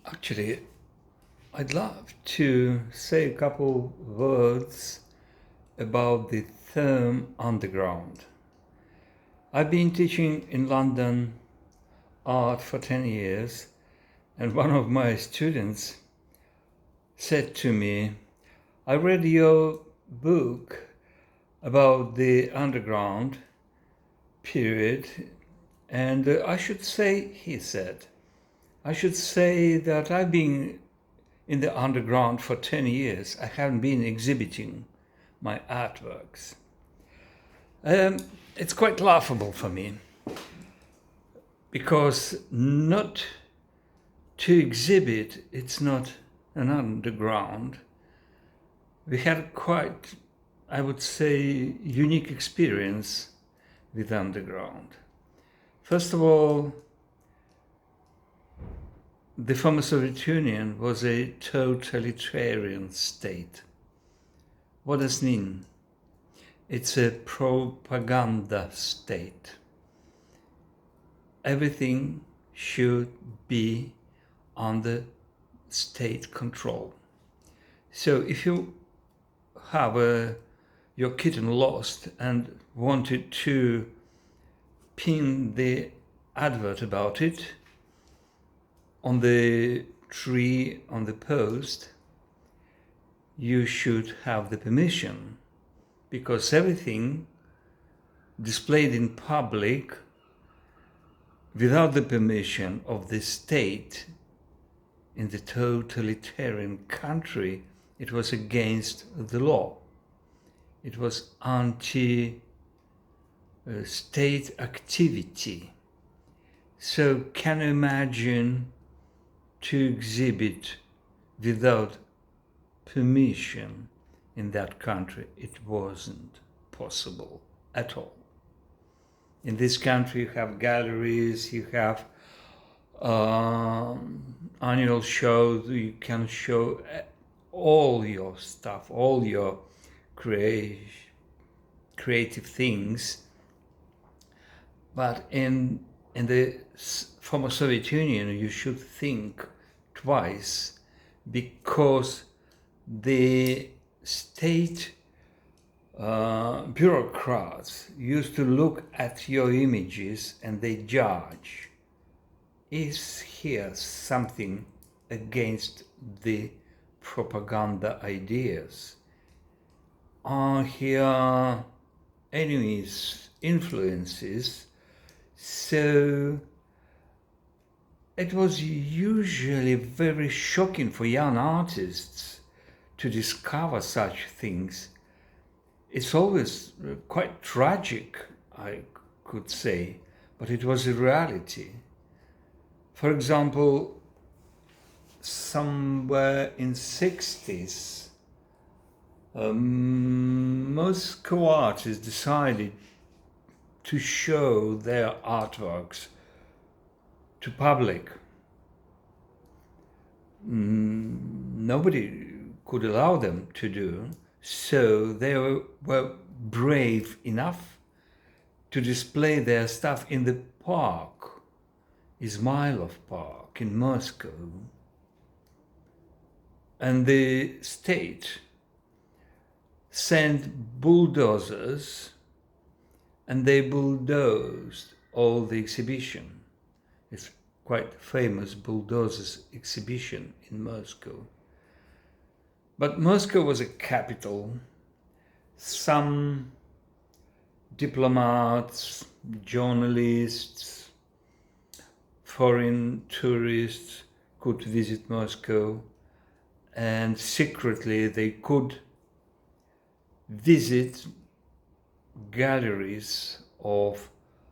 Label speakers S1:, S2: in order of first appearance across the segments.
S1: Actually, I'd love to say a couple words about the term underground. I've been teaching in London art for 10 years, and one of my students said to me, I read your book about the underground period, and I should say, he said, I should say that I've been in the underground for 10 years. I haven't been exhibiting my artworks. It's quite laughable for me because not to exhibit, it's not an underground. We had quite, I would say, unique experience with underground. First of all, the former Soviet Union was a totalitarian state. What does it mean? It's a propaganda state. Everything should be under state control. So if you have your kitten lost and wanted to pin the advert about it on the tree, on the post, you should have the permission, because everything displayed in public without the permission of the state in the totalitarian country, it was against the law. It was anti-state activity. So can you imagine to exhibit without permission in that country? It wasn't possible at all. In this country you have galleries, you have annual shows, you can show all your stuff, all your creative things. But in the former Soviet Union, you should think twice, because the state bureaucrats used to look at your images and they judge, is here something against the propaganda ideas? Are here enemies, influences? So it was usually very shocking for young artists to discover such things. It's always quite tragic, I could say, but it was a reality. For example, somewhere in 60s, Moscow artists decided to show their artworks to public. Nobody could allow them to do, so they were brave enough to display their stuff in the park, Izmailov Park in Moscow. And the state sent bulldozers and they bulldozed all the exhibition. It's quite famous bulldozers exhibition in Moscow. But Moscow was a capital. Some diplomats, journalists, foreign tourists could visit Moscow, and secretly they could visit galleries of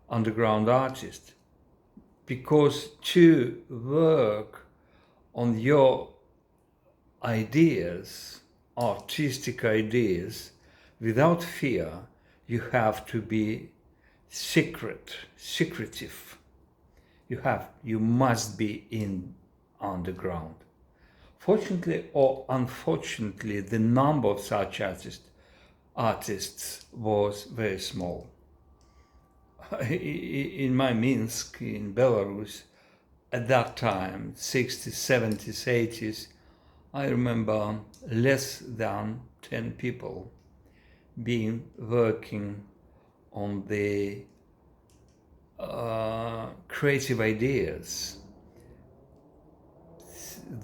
S1: underground artists, because to work on your ideas, artistic ideas, without fear, you have to be secretive. You must be in underground. Fortunately or unfortunately, the number of such artists was very small. In my Minsk, in Belarus, at that time, 60s, 70s, 80s, I remember less than 10 people being working on the creative ideas.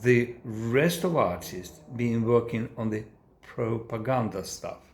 S1: The rest of artists being working on the propaganda stuff.